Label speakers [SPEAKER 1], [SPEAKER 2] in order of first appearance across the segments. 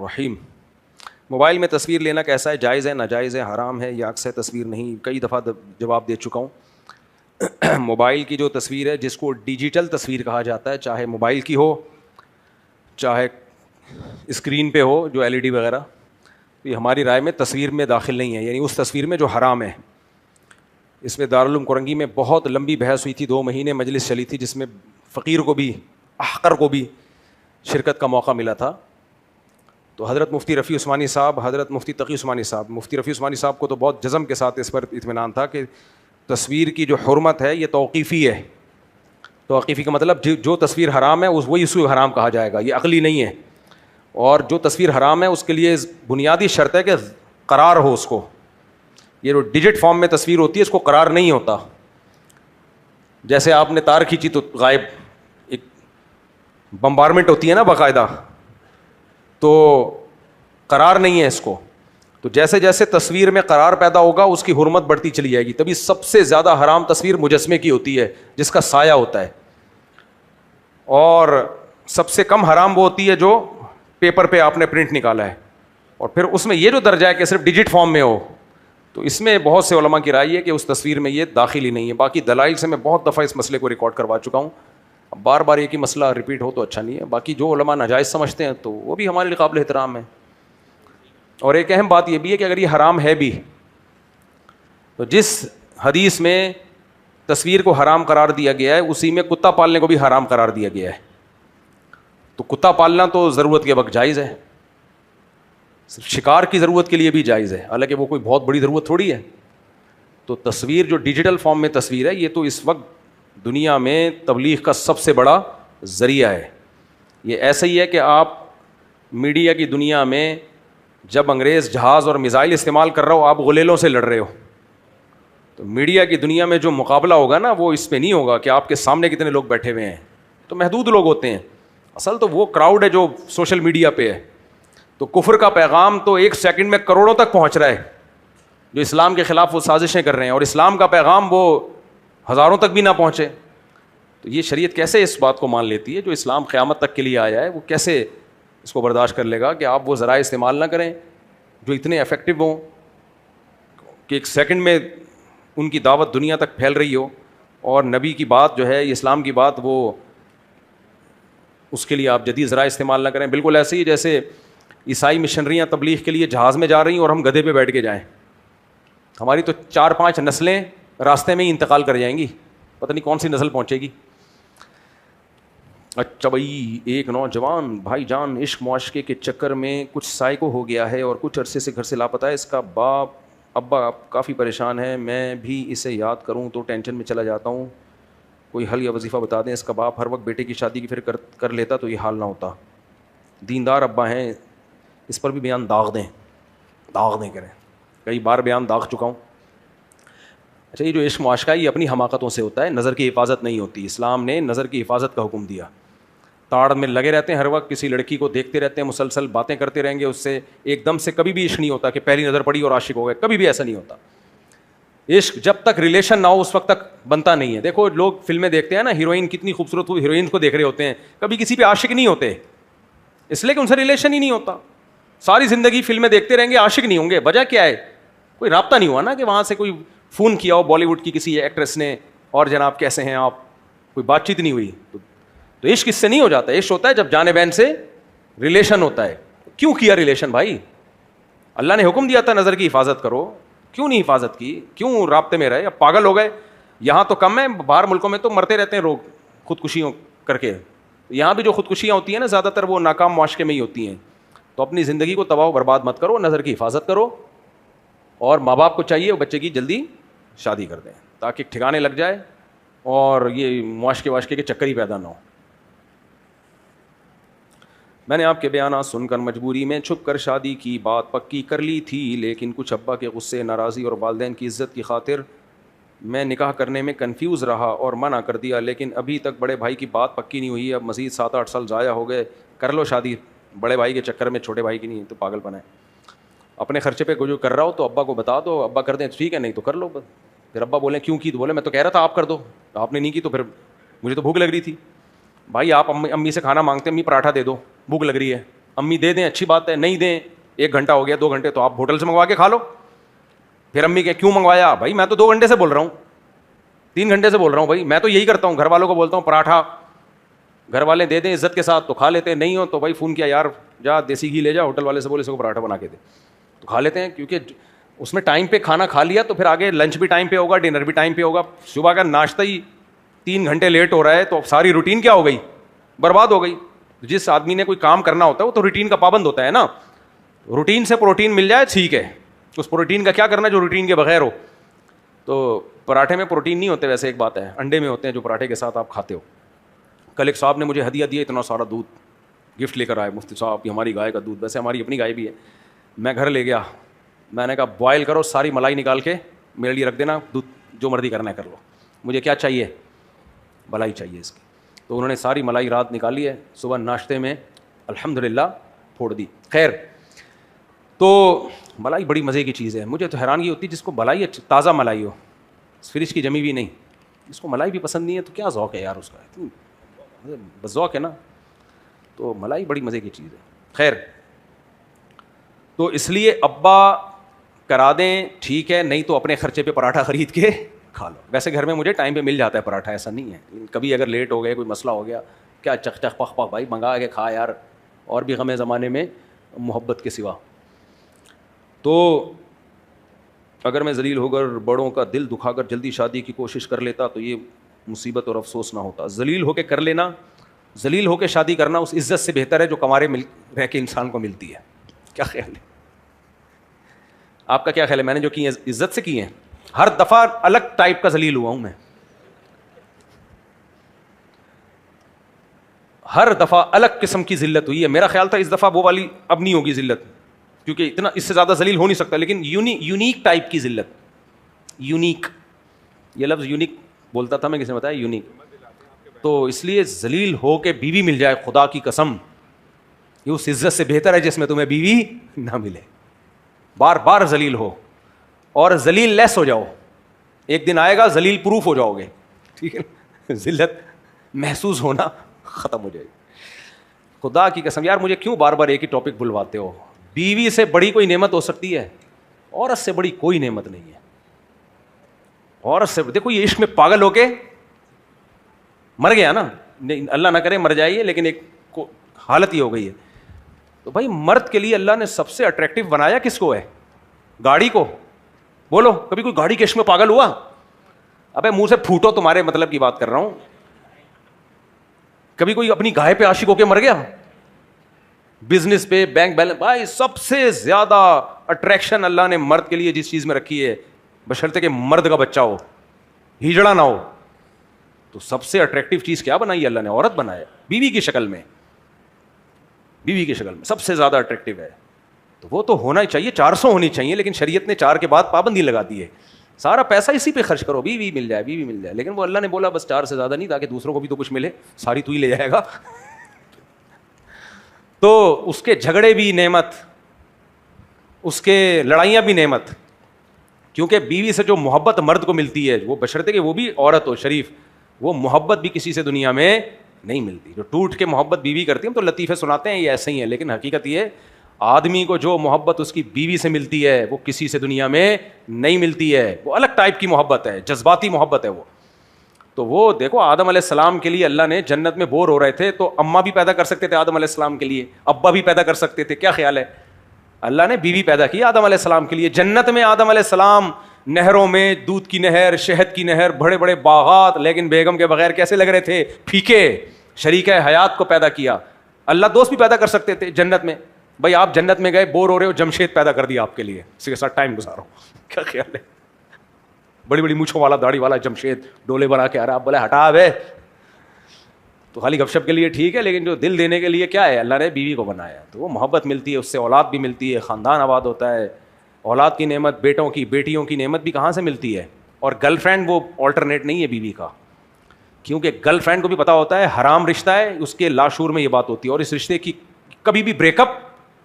[SPEAKER 1] الرحیم. موبائل میں تصویر لینا کیسا ہے؟ جائز ہے، ناجائز ہے، حرام ہے یا عکس ہے تصویر نہیں؟ کئی دفعہ جواب دے چکا ہوں. موبائل کی جو تصویر ہے، جس کو ڈیجیٹل تصویر کہا جاتا ہے، چاہے موبائل کی ہو چاہے اسکرین پہ ہو جو LED وغیرہ، یہ ہماری رائے میں تصویر میں داخل نہیں ہے، یعنی اس تصویر میں جو حرام ہے. اس میں دارالعلوم کرنگی میں بہت لمبی بحث ہوئی تھی، 2 مہینے مجلس چلی تھی، جس میں فقیر کو بھی احقر کو بھی شرکت کا موقع ملا تھا. تو حضرت مفتی رفیع عثمانی صاحب، حضرت مفتی تقی عثمانی صاحب، مفتی رفیع عثمانی صاحب کو تو بہت جزم کے ساتھ اس پر اطمینان تھا کہ تصویر کی جو حرمت ہے یہ توقیفی ہے. توقیفی کا مطلب جو تصویر حرام ہے وہی اس کو حرام کہا جائے گا، یہ عقلی نہیں ہے. اور جو تصویر حرام ہے اس کے لیے بنیادی شرط ہے کہ قرار ہو اس کو. یہ جو ڈیجٹ فارم میں تصویر ہوتی ہے اس کو قرار نہیں ہوتا. جیسے آپ نے تار کھینچی تو غائب، ایک بمبارمنٹ ہوتی ہے نا باقاعدہ، تو قرار نہیں ہے اس کو. تو جیسے جیسے تصویر میں قرار پیدا ہوگا اس کی حرمت بڑھتی چلی جائے گی. تبھی سب سے زیادہ حرام تصویر مجسمے کی ہوتی ہے جس کا سایہ ہوتا ہے، اور سب سے کم حرام وہ ہوتی ہے جو پیپر پہ آپ نے پرنٹ نکالا ہے. اور پھر اس میں یہ جو درجہ ہے کہ صرف ڈیجٹ فارم میں ہو، تو اس میں بہت سے علماء کی رائے ہے کہ اس تصویر میں یہ داخل ہی نہیں ہے. باقی دلائل سے میں بہت دفعہ اس مسئلے کو ریکارڈ کروا چکا ہوں، اب بار بار ایک ہی مسئلہ ریپیٹ ہو تو اچھا نہیں ہے. باقی جو علماء ناجائز سمجھتے ہیں تو وہ بھی ہمارے لیے قابل احترام ہے. اور ایک اہم بات یہ بھی ہے کہ اگر یہ حرام ہے بھی تو جس حدیث میں تصویر کو حرام قرار دیا گیا ہے اسی میں کتا پالنے کو بھی حرام قرار دیا گیا ہے. تو کتا پالنا تو ضرورت کے وقت جائز ہے، شکار کی ضرورت کے لیے بھی جائز ہے، حالانکہ وہ کوئی بہت بڑی ضرورت تھوڑی ہے. تو تصویر جو ڈیجیٹل فارم میں تصویر ہے یہ تو اس وقت دنیا میں تبلیغ کا سب سے بڑا ذریعہ ہے. یہ ایسا ہی ہے کہ آپ میڈیا کی دنیا میں جب انگریز جہاز اور میزائل استعمال کر رہا ہو آپ غلیلوں سے لڑ رہے ہو، تو میڈیا کی دنیا میں جو مقابلہ ہوگا نا وہ اس پہ نہیں ہوگا کہ آپ کے سامنے کتنے لوگ بیٹھے ہوئے ہیں. تو محدود لوگ ہوتے ہیں، اصل تو وہ کراؤڈ ہے جو سوشل میڈیا پہ ہے. تو کفر کا پیغام تو 1 سیکنڈ میں کروڑوں تک پہنچ رہا ہے، جو اسلام کے خلاف وہ سازشیں کر رہے ہیں، اور اسلام کا پیغام وہ ہزاروں تک بھی نہ پہنچے. تو یہ شریعت کیسے اس بات کو مان لیتی ہے؟ جو اسلام قیامت تک کے لیے آیا ہے وہ کیسے اس کو برداشت کر لے گا کہ آپ وہ ذرائع استعمال نہ کریں جو اتنے افیکٹو ہوں کہ 1 سیکنڈ میں ان کی دعوت دنیا تک پھیل رہی ہو، اور نبی کی بات جو ہے اسلام کی بات وہ اس کے لیے آپ جدید ذرائع استعمال نہ کریں. بالکل ایسے ہی جیسے عیسائی مشنریاں تبلیغ کے لیے جہاز میں جا رہی ہیں اور ہم گدھے پہ بیٹھ کے جائیں، ہماری تو 4-5 نسلیں راستے میں ہی انتقال کر جائیں گی، پتہ نہیں کون سی نسل پہنچے گی. اچھا بھائی، ایک نوجوان بھائی جان عشق معاشقے کے چکر میں کچھ سائیکو ہو گیا ہے اور کچھ عرصے سے گھر سے لاپتہ ہے. اس کا باپ ابا کافی پریشان ہے، میں بھی اسے یاد کروں تو ٹینشن میں چلا جاتا ہوں. کوئی حل یا وظیفہ بتا دیں. اس کا باپ ہر وقت بیٹے کی شادی کی فکر کر لیتا تو یہ حال نہ ہوتا. دیندار ابا ہیں، اس پر بھی بیان داغ دیں کریں. کئی بار بیان داغ چکا ہوں. اچھا، یہ جو عشق معاشقہ ہے یہ اپنی حماقتوں سے ہوتا ہے، نظر کی حفاظت نہیں ہوتی. اسلام نے نظر کی حفاظت کا حکم دیا. تاڑ میں لگے رہتے ہیں، ہر وقت کسی لڑکی کو دیکھتے رہتے ہیں، مسلسل باتیں کرتے رہیں گے اس سے. ایک دم سے کبھی بھی عشق نہیں ہوتا کہ پہلی نظر پڑی اور عاشق ہو گئے، کبھی بھی ایسا نہیں ہوتا. عشق جب تک ریلیشن نہ ہو اس وقت تک بنتا نہیں ہے. دیکھو لوگ فلمیں دیکھتے ہیں نا، ہیروئن کتنی خوبصورت ہو، ہیروئن کو دیکھ رہے ہوتے ہیں، کبھی کسی پہ عاشق نہیں ہوتے، اس لیے کہ ان سے ریلیشن ہی نہیں ہوتا. ساری زندگی فلمیں دیکھتے رہیں گے، عاشق نہیں ہوں گے. وجہ کیا ہے؟ کوئی رابطہ نہیں ہوا نا، کہ وہاں سے کوئی فون کیا ہو بالی ووڈ کی کسی ایکٹریس نے، اور جناب کیسے ہیں آپ، کوئی بات چیت نہیں ہوئی. تو عشق اس سے نہیں ہو جاتا. عشق ہوتا ہے جب جانبین سے ریلیشن ہوتا ہے. کیوں کیا ریلیشن بھائی؟ اللہ نے حکم دیا تھا نظر کی حفاظت کرو، کیوں نہیں حفاظت کی؟ کیوں رابطے میں رہے؟ اب پاگل ہو گئے. یہاں تو کم ہے، باہر ملکوں میں تو مرتے رہتے ہیں لوگ خودکشیوں کر کے. یہاں بھی جو خودکشیاں ہوتی ہیں نا زیادہ تر وہ ناکام معاشقے میں ہی ہوتی ہیں. تو اپنی زندگی کو تباہ و برباد مت کرو، نظر کی حفاظت کرو. اور ماں باپ کو چاہیے بچے کی جلدی شادی کر دیں تاکہ ٹھکانے لگ جائے اور یہ معاشقے کے چکر ہی پیدا نہ ہو. میں نے آپ کے بیانات سن کر مجبوری میں چھپ کر شادی کی بات پکی کر لی تھی، لیکن کچھ ابا کے غصے، ناراضی اور والدین کی عزت کی خاطر میں نکاح کرنے میں کنفیوز رہا اور منع کر دیا. لیکن ابھی تک بڑے بھائی کی بات پکی نہیں ہوئی. اب مزید 7-8 سال ضائع ہو گئے. کر لو شادی، بڑے بھائی کے چکر میں چھوٹے بھائی کی نہیں، تو پاگل پن ہے. اپنے خرچے پہ جو کر رہا ہو تو ابا کو بتا دو، ابا کر دیں ٹھیک ہے، نہیں تو کر لو. پھر ابا بولیں کیوں کی، تو بولے میں تو کہہ رہا تھا آپ کر دو، آپ نے نہیں کی تو پھر مجھے تو بھوک لگ رہی تھی. بھائی آپ امی سے کھانا مانگتے، امی پراٹھا دے دو، بھوک لگ رہی ہے، امی دے دیں اچھی بات ہے, نہیں دیں 1 گھنٹہ ہو گیا 2 گھنٹے تو آپ ہوٹل سے منگوا کے کھا لو. پھر امی کہ کیوں منگوایا؟ بھائی میں تو 2 گھنٹے سے بول رہا ہوں, 3 گھنٹے سے بول رہا ہوں بھائی, میں تو یہی کرتا ہوں, گھر والوں کو بولتا ہوں پراٹھا گھر والے دے دیں عزت کے ساتھ تو کھا لیتے ہیں, نہیں ہو تو بھائی فون کیا یار جا دیسی گھی لے جا, ہوٹل والے سے بولے اس کو پراٹھا بنا کے دے تو کھا لیتے ہیں, کیونکہ اس میں ٹائم پہ کھانا کھا لیا تو پھر آگے لنچ بھی ٹائم پہ ہوگا, ڈنر بھی ٹائم پہ ہوگا. صبح کا ناشتہ ہی 3 گھنٹے لیٹ ہو رہا ہے تو ساری روٹین کیا ہو گئی, برباد ہو گئی. جس آدمی نے کوئی کام کرنا ہوتا ہے وہ تو روٹین کا پابند ہوتا ہے نا, روٹین سے پروٹین مل جائے ٹھیک ہے, اس پروٹین کا کیا کرنا جو روٹین کے بغیر ہو. تو پراٹھے میں پروٹین نہیں ہوتے ویسے, ایک بات ہے انڈے میں ہوتے ہیں جو پراٹھے کے ساتھ آپ کھاتے ہو. کل ایک صاحب نے مجھے ہدیہ دیا, اتنا سارا دودھ گفٹ لے کر آئے, مفتی صاحب یہ ہماری گائے کا دودھ, ویسے ہماری اپنی گائے بھی ہے. میں گھر لے گیا, میں نے کہا بوائل کرو ساری ملائی نکال کے میرے لیے رکھ دینا, دودھ جو مرضی کرنا ہے کر لو, مجھے کیا چاہیے ملائی چاہیے اس کی. تو انہوں نے ساری ملائی رات نکالی ہے, صبح ناشتے میں الحمدللہ پھوڑ دی. خیر, تو ملائی بڑی مزے کی چیز ہے. مجھے تو حیرانگی ہوتی ہے جس کو ملائی تازہ ملائی ہو, فریج کی جمی بھی نہیں, جس کو ملائی بھی پسند نہیں ہے تو کیا ذوق ہے یار اس کا, بس ذوق ہے نا. تو ملائی بڑی مزے کی چیز ہے. خیر, تو اس لیے ابا کرا دیں ٹھیک ہے, نہیں تو اپنے خرچے پہ پراٹھا خرید کے کھا لو. ویسے گھر میں مجھے ٹائم پہ مل جاتا ہے پراٹھا, ایسا نہیں ہے. کبھی اگر لیٹ ہو گئے, کوئی مسئلہ ہو گیا, کیا چخ چخ پخ پخ بھائی منگا کے کھا یار, اور بھی غم زمانے میں محبت کے سوا. تو اگر میں ذلیل ہو کر بڑوں کا دل دکھا کر جلدی شادی کی کوشش کر لیتا تو یہ مصیبت اور افسوس نہ ہوتا. ذلیل ہو کے کر لینا, ذلیل ہو کے شادی کرنا اس عزت سے بہتر ہے جو کنوارے رہ کے انسان کو ملتی ہے. کیا خیال ہے آپ کا, کیا خیال ہے؟ میں نے جو کی ہیں عزت سے کی ہیں, ہر دفعہ الگ ٹائپ کا ذلیل ہوا ہوں میں, ہر دفعہ الگ قسم کی ذلت ہوئی ہے. میرا خیال تھا اس دفعہ وہ والی اب نہیں ہوگی ذلت, کیونکہ اتنا اس سے زیادہ ذلیل ہو نہیں سکتا, لیکن یونیک ٹائپ کی ذلت. یونیک, یہ لفظ یونیک بولتا تھا میں, کسی نے بتایا یونیک. تو اس لیے ذلیل ہو کے بیوی مل جائے, خدا کی قسم یہ اس عزت سے بہتر ہے جس میں تمہیں بیوی نہ ملے. بار بار ذلیل ہو اور ذلیل لیس ہو جاؤ, ایک دن آئے گا ذلیل پروف ہو جاؤ گے, ٹھیک ہے, ذلت محسوس ہونا ختم ہو جائے گی. خدا کی قسم یار, مجھے کیوں بار بار ایک ہی ٹاپک بلواتے ہو؟ بیوی سے بڑی کوئی نعمت ہو سکتی ہے, عورت سے بڑی کوئی نعمت نہیں ہے. عورت سے دیکھو, یہ عشق میں پاگل ہو کے مر گیا نا, اللہ نہ کرے مر جائیے, لیکن ایک حالت ہی ہو گئی ہے. تو بھائی مرد کے لیے اللہ نے سب سے اٹریکٹیو بنایا کس کو ہے؟ گاڑی کو. بولو کبھی کوئی گاڑی کے عشق میں پاگل ہوا؟ ابے منہ سے پھوٹو, تمہارے مطلب کی بات کر رہا ہوں. کبھی کوئی اپنی گائے پہ عاشق ہو کے مر گیا؟ بزنس پہ, بینک بیلنس, بھائی سب سے زیادہ اٹریکشن اللہ نے مرد کے لیے جس چیز میں رکھی ہے, بشرطے کہ مرد کا بچہ ہو, ہجڑا نہ ہو, تو سب سے اٹریکٹیو چیز کیا بنائی اللہ نے؟ عورت بنایا, بیوی کی شکل میں. بیوی کی شکل میں سب سے زیادہ اٹریکٹیو ہے, تو وہ تو ہونا ہی چاہیے, 400 ہونی چاہیے, لیکن شریعت نے 4 کے بعد پابندی لگا دی ہے, سارا پیسہ اسی پہ خرچ کرو, بیوی مل جائے, بیوی مل جائے. لیکن وہ اللہ نے بولا بس 4 سے زیادہ نہیں, تاکہ دوسروں کو بھی تو کچھ ملے, ساری تو ہی لے جائے گا. تو اس کے جھگڑے بھی نعمت, اس کے لڑائیاں بھی نعمت, کیونکہ بیوی سے جو محبت مرد کو ملتی ہے, وہ بشرطے کہ وہ بھی عورت ہو شریف, وہ محبت بھی کسی سے دنیا میں نہیں ملتی. جو ٹوٹ کے محبت بیوی کرتی ہے, ہم تو لطیفے سناتے ہیں یہ ایسے ہی ہیں, لیکن حقیقت یہ آدمی کو جو محبت اس کی بیوی سے ملتی ہے وہ کسی سے دنیا میں نہیں ملتی ہے. وہ الگ ٹائپ کی محبت ہے, جذباتی محبت ہے وہ. تو وہ دیکھو, آدم علیہ السلام کے لیے اللہ نے جنت میں بور ہو رہے تھے تو اماں بھی پیدا کر سکتے تھے آدم علیہ السلام کے لیے, ابا بھی پیدا کر سکتے تھے. کیا خیال ہے؟ اللہ نے بیوی پیدا کی آدم علیہ السلام کے لیے. جنت میں آدم علیہ السلام نہروں میں, دودھ کی نہر, شہد کی نہر, بڑے بڑے باغات, لیکن بیگم کے بغیر کیسے لگ رہے تھے؟ پھیکے. شریکہ حیات کو پیدا کیا. اللہ دوست بھی پیدا کر سکتے تھے جنت میں. بھائی آپ جنت میں گئے, بور ہو رہے ہو, جمشید پیدا کر دیا آپ کے لیے, اسی کے ساتھ ٹائم گزارو. کیا خیال ہے؟ بڑی بڑی مونچھوں والا, داڑھی والا جمشید ڈولے بنا کے آ رہا, آپ بولے ہٹا بے, تو خالی گپ شپ کے لیے ٹھیک ہے, لیکن جو دل دینے کے لیے کیا ہے؟ اللہ نے بیوی کو بنایا, تو وہ محبت ملتی ہے, اس سے اولاد بھی ملتی ہے, خاندان آباد ہوتا ہے. اولاد کی نعمت, بیٹوں کی بیٹیوں کی نعمت بھی کہاں سے ملتی ہے؟ اور گرل فرینڈ وہ آلٹرنیٹ نہیں ہے بیوی کا, کیونکہ گرل فرینڈ کو بھی پتا ہوتا ہے حرام رشتہ ہے, اس کے لاشعور میں یہ بات ہوتی ہے, اور اس رشتے کی کبھی بھی بریک اپ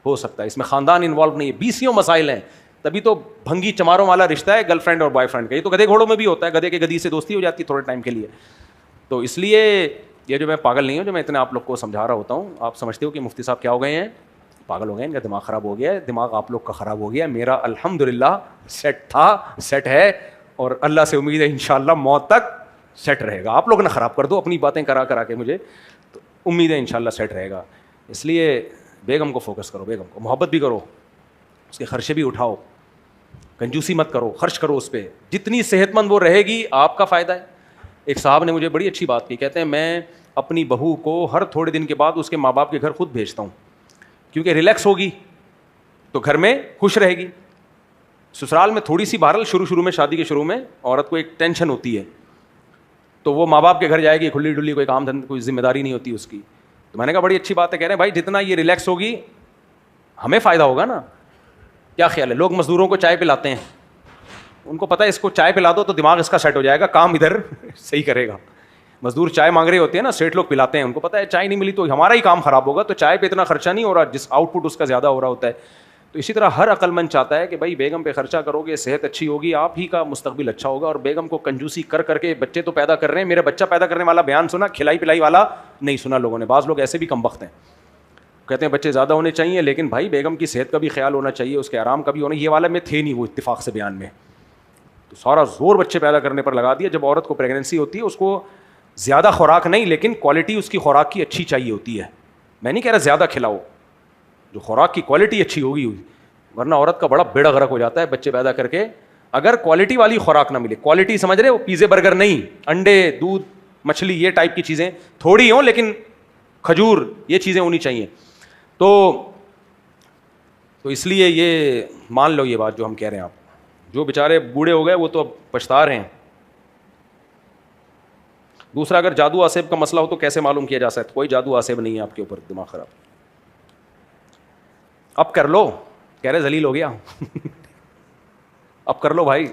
[SPEAKER 1] ہو سکتا ہے, اس میں خاندان انوالو نہیں ہے. 20 مسائل ہیں, تبھی تو بھنگی چماروں والا رشتہ ہے گرل فرینڈ اور بوائے فرینڈ کا. یہ تو گدھے گھوڑوں میں بھی ہوتا ہے, گدھے کے گدھی سے دوستی ہو جاتی ہے تھوڑے ٹائم کے لیے. تو اس لیے یہ جو میں پاگل نہیں ہوں, جو میں اتنے آپ لوگ کو سمجھا رہا ہوتا ہوں, آپ سمجھتے ہو کہ مفتی صاحب کیا ہو گئے ہیں, پاگل ہو گئے, ان کا دماغ خراب ہو گیا ہے. دماغ آپ لوگ کا خراب ہو گیا ہے, میرا الحمدللہ سیٹ تھا, سیٹ ہے, اور اللہ سے امید ہے انشاءاللہ موت تک سیٹ رہے گا. آپ لوگ نہ خراب کر دو اپنی باتیں کرا کے مجھے, تو امید ہے انشاءاللہ سیٹ رہے گا. اس لیے بیگم کو فوکس کرو, بیگم کو محبت بھی کرو, اس کے خرچے بھی اٹھاؤ, کنجوسی مت کرو, خرچ کرو اس پہ. جتنی صحت مند وہ رہے گی آپ کا فائدہ ہے. ایک صاحب نے مجھے بڑی اچھی بات کی, کہتے ہیں میں اپنی بہو کو ہر تھوڑے دن کے بعد اس کے ماں باپ کے گھر خود بھیجتا ہوں, کیونکہ ریلیکس ہوگی تو گھر میں خوش رہے گی. سسرال میں تھوڑی سی بہرحال شروع میں شادی کے شروع میں عورت کو ایک ٹینشن ہوتی ہے, تو وہ ماں باپ کے گھر جائے گی کھلی ڈلی, کوئی کام دھندہ کوئی ذمہ داری نہیں ہوتی اس کی. تو میں نے کہا بڑی اچھی بات ہے. کہہ رہے ہیں بھائی جتنا یہ ریلیکس ہوگی ہمیں فائدہ ہوگا نا. کیا خیال ہے؟ لوگ مزدوروں کو چائے پلاتے ہیں, ان کو پتہ ہے اس کو چائے پلا دو تو دماغ اس کا سیٹ ہو جائے گا, کام ادھر صحیح کرے گا. مزدور چائے مانگ رہے ہوتے ہیں نا, سیٹ لوگ پلاتے ہیں, ان کو پتہ ہے چائے نہیں ملی تو ہمارا ہی کام خراب ہوگا, تو چائے پہ اتنا خرچہ نہیں ہو رہا, جس آؤٹ پٹ اس کا زیادہ ہو رہا ہوتا ہے. تو اسی طرح ہر عقل مند چاہتا ہے کہ بھائی بیگم پہ خرچہ کرو گے, صحت اچھی ہوگی, آپ ہی کا مستقبل اچھا ہوگا. اور بیگم کو کنجوسی کر کے بچے تو پیدا کر رہے ہیں. میرے بچہ پیدا کرنے والا بیان سنا, کھلائی پلائی والا نہیں سنا لوگوں نے. بعض لوگ ایسے بھی کم بخت ہیں, کہتے ہیں بچے زیادہ ہونے چاہیے, لیکن بھائی بیگم کی صحت کا بھی خیال ہونا چاہیے, اس کے آرام کا بھی ہونا. یہ والا میں تھے نہیں وہ اتفاق سے بیان میں, تو سارا زور بچے پیدا کرنے پر لگا دیا. جب عورت کو پریگننسی ہوتی ہے اس کو زیادہ خوراک نہیں, لیکن کوالٹی اس کی خوراک کی اچھی چاہیے ہوتی ہے. میں نہیں کہہ رہا زیادہ کھلاؤ, جو خوراک کی کوالٹی اچھی ہوگی, ورنہ عورت کا بڑا بیڑا غرق ہو جاتا ہے بچے پیدا کر کے اگر کوالٹی والی خوراک نہ ملے. کوالٹی سمجھ رہے وہ پیزے برگر نہیں, انڈے دودھ مچھلی یہ ٹائپ کی چیزیں تھوڑی ہوں, لیکن کھجور یہ چیزیں ہونی چاہیے. تو اس لیے یہ مان لو یہ بات جو ہم کہہ رہے ہیں. آپ جو بیچارے بوڑھے ہو گئے وہ تو اب پچھتا رہے ہیں. دوسرا, اگر جادو آسیب کا مسئلہ ہو تو کیسے معلوم کیا جا سکتا؟ کوئی جادو آسیب نہیں ہے آپ کے اوپر, دماغ خراب. اب کر لو, کہہ رہے ذلیل ہو گیا اب کر لو بھائی.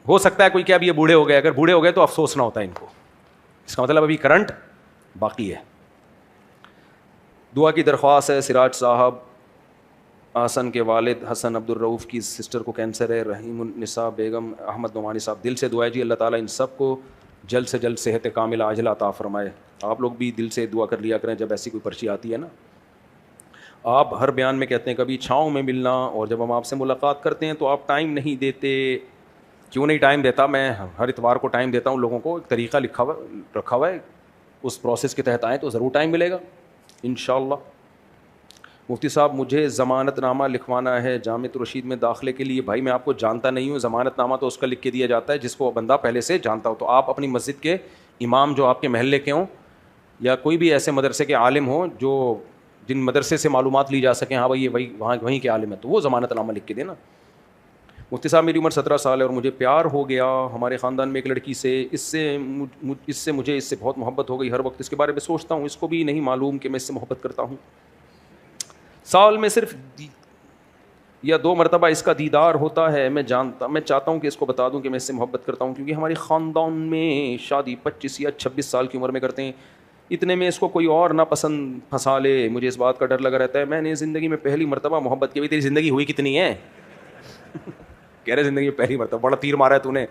[SPEAKER 1] ہو سکتا ہے کوئی کہ اب یہ بوڑھے ہو گئے, اگر بوڑھے ہو گئے تو افسوس نہ ہوتا ہے ان کو, اس کا مطلب ابھی کرنٹ باقی ہے. دعا کی درخواست ہے. سراج صاحب آسن کے والد حسن عبد الرؤف کی سسٹر کو کینسر ہے. رحیم النساء بیگم احمد نعمانی صاحب, دل سے دعا ہے جی اللہ تعالیٰ ان سب کو جلد سے جلد صحت کاملہ عاجلہ عطا فرمائے. آپ لوگ بھی دل سے دعا کر لیا کریں جب ایسی کوئی پرچی آتی ہے نا. آپ ہر بیان میں کہتے ہیں کبھی چھاؤں میں ملنا, اور جب ہم آپ سے ملاقات کرتے ہیں تو آپ ٹائم نہیں دیتے. کیوں نہیں ٹائم دیتا؟ میں ہر اتوار کو ٹائم دیتا ہوں لوگوں کو, ایک طریقہ رکھا ہوا ہے, اس پروسیس کے تحت آئیں تو ضرور ٹائم ملے گا انشاءاللہ. مفتی صاحب مجھے ضمانت نامہ لکھوانا ہے جامعۃ الرشید میں داخلے کے لیے. بھائی میں آپ کو جانتا نہیں ہوں, ضمانت نامہ تو اس کا لکھ کے دیا جاتا ہے جس کو بندہ پہلے سے جانتا ہو. تو آپ اپنی مسجد کے امام جو آپ کے محلے کے ہوں, یا کوئی بھی ایسے مدرسے کے عالم ہوں جو جن مدرسے سے معلومات لی جا سکیں, ہاں بھائی یہ وہیں کے عالم ہے, تو وہ ضمانت نامہ لکھ کے دینا. مفتی صاحب میری عمر 17 سال ہے اور مجھے پیار ہو گیا ہمارے خاندان میں ایک لڑکی سے. اس سے مجھے بہت محبت ہو گئی. ہر وقت اس کے بارے میں سوچتا ہوں, اس کو بھی نہیں معلوم کہ میں اس سے محبت کرتا ہوں. سال میں صرف یا 2 مرتبہ اس کا دیدار ہوتا ہے. میں چاہتا ہوں کہ اس کو بتا دوں کہ میں اس سے محبت کرتا ہوں, کیونکہ ہمارے خاندان میں شادی 25 یا 26 سال کی عمر میں کرتے ہیں. اتنے میں اس کو کوئی اور نہ پسند پھنسا لے, مجھے اس بات کا ڈر لگا رہتا ہے. میں نے زندگی میں پہلی مرتبہ محبت کی. تیری زندگی ہوئی کتنی ہے؟ کہہ رہے زندگی میں پہلی مرتبہ, بڑا تیر مارا ہے تو نے.